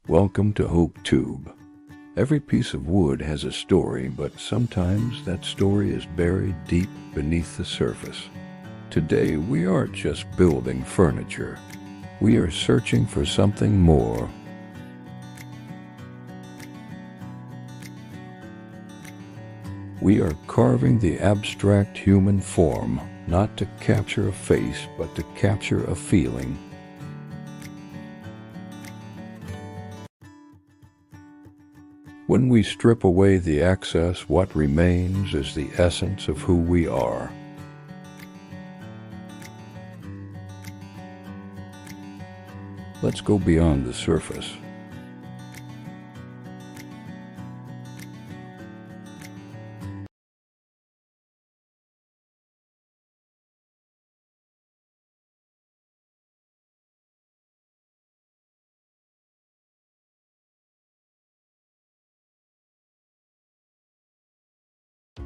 Welcome to Hope Tube. Every piece of wood has a story, but sometimes that story is buried deep beneath the surface. Today, we aren't just building furniture. We are searching for something more. We are carving the abstract human form, not to capture a face, but to capture a feeling. When we strip away the excess, what remains is the essence of who we are. Let's go beyond the surface.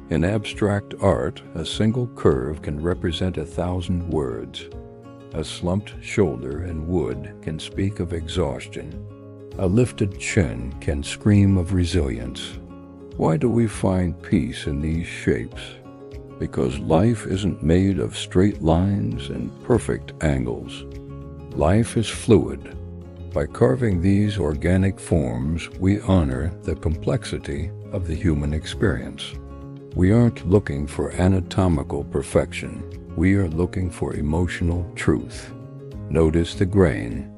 In abstract art, a single curve can represent 1,000 words. A slumped shoulder in wood can speak of exhaustion. A lifted chin can scream of resilience. Why do we find peace in these shapes? Because life isn't made of straight lines and perfect angles. Life is fluid. By carving these organic forms, we honor the complexity of the human experience. We aren't looking for anatomical perfection. We are looking for emotional truth. Notice the grain.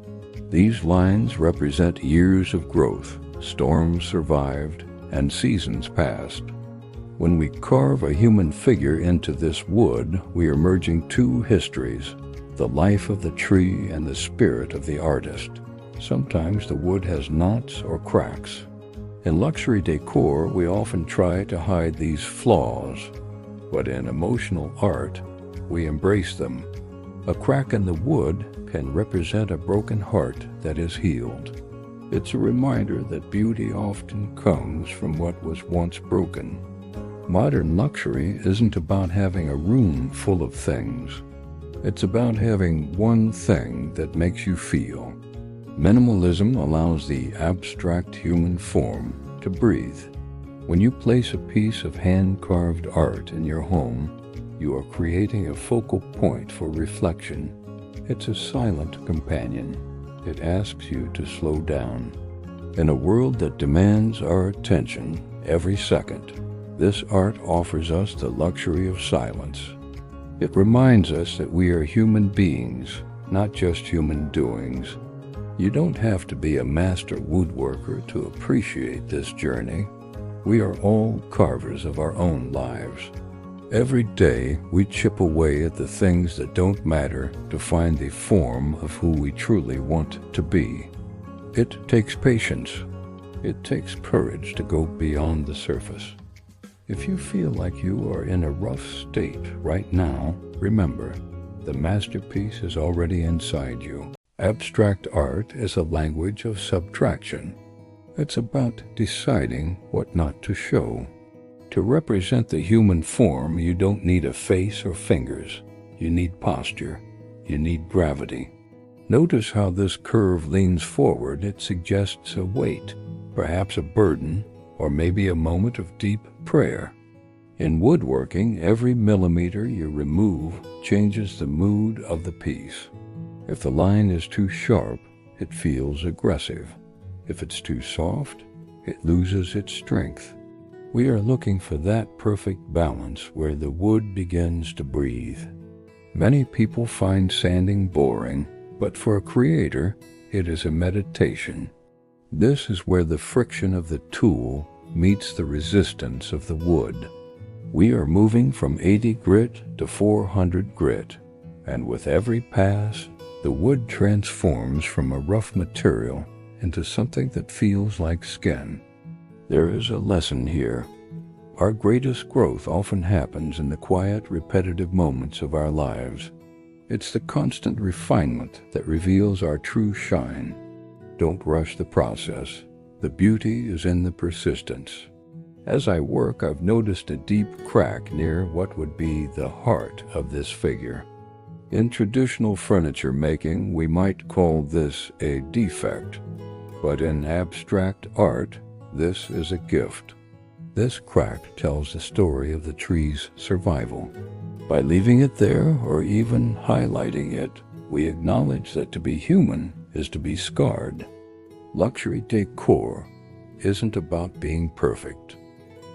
These lines represent years of growth, storms survived, and seasons passed. When we carve a human figure into this wood, we are merging two histories, the life of the tree and the spirit of the artist. Sometimes the wood has knots or cracks. In luxury decor, we often try to hide these flaws, but in emotional art, we embrace them. A crack in the wood can represent a broken heart that is healed. It's a reminder that beauty often comes from what was once broken. Modern luxury isn't about having a room full of things. It's about having one thing that makes you feel. Minimalism allows the abstract human form to breathe. When you place a piece of hand-carved art in your home, you are creating a focal point for reflection. It's a silent companion. It asks you to slow down. In a world that demands our attention every second, this art offers us the luxury of silence. It reminds us that we are human beings, not just human doings. You don't have to be a master woodworker to appreciate this journey. We are all carvers of our own lives. Every day, we chip away at the things that don't matter to find the form of who we truly want to be. It takes patience. It takes courage to go beyond the surface. If you feel like you are in a rough state right now, remember, the masterpiece is already inside you. Abstract art is a language of subtraction. It's about deciding what not to show. To represent the human form, you don't need a face or fingers. You need posture. You need gravity. Notice how this curve leans forward. It suggests a weight, perhaps a burden, or maybe a moment of deep prayer. In woodworking, every millimeter you remove changes the mood of the piece. If the line is too sharp, it feels aggressive. If it's too soft, it loses its strength. We are looking for that perfect balance where the wood begins to breathe. Many people find sanding boring, but for a creator, it is a meditation. This is where the friction of the tool meets the resistance of the wood. We are moving from 80 grit to 400 grit, and with every pass, the wood transforms from a rough material into something that feels like skin. There is a lesson here. Our greatest growth often happens in the quiet, repetitive moments of our lives. It's the constant refinement that reveals our true shine. Don't rush the process. The beauty is in the persistence. As I work, I've noticed a deep crack near what would be the heart of this figure. In traditional furniture making, we might call this a defect. But in abstract art, this is a gift. This crack tells the story of the tree's survival. By leaving it there or even highlighting it, we acknowledge that to be human is to be scarred. Luxury decor isn't about being perfect.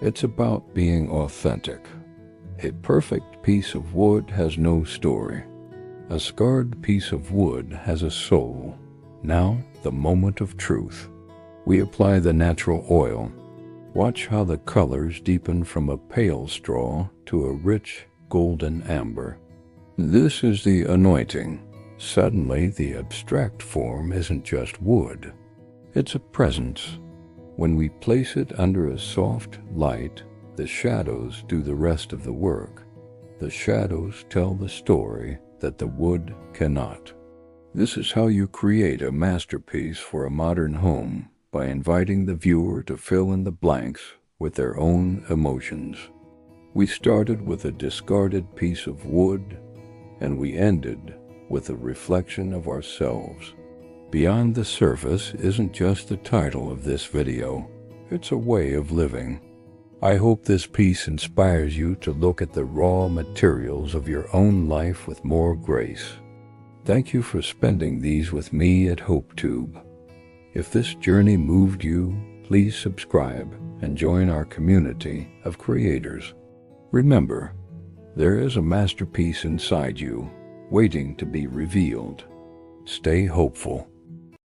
It's about being authentic. A perfect piece of wood has no story. A scarred piece of wood has a soul. Now, the moment of truth. We apply the natural oil. Watch how the colors deepen from a pale straw to a rich golden amber. This is the anointing. Suddenly, the abstract form isn't just wood. It's a presence. When we place it under a soft light, the shadows do the rest of the work. The shadows tell the story that the wood cannot. This is how you create a masterpiece for a modern home, by inviting the viewer to fill in the blanks with their own emotions. We started with a discarded piece of wood, and we ended with a reflection of ourselves. Beyond the surface isn't just the title of this video, it's a way of living. I hope this piece inspires you to look at the raw materials of your own life with more grace. Thank you for spending these with me at HopeTube. If this journey moved you, please subscribe and join our community of creators. Remember, there is a masterpiece inside you, waiting to be revealed. Stay hopeful.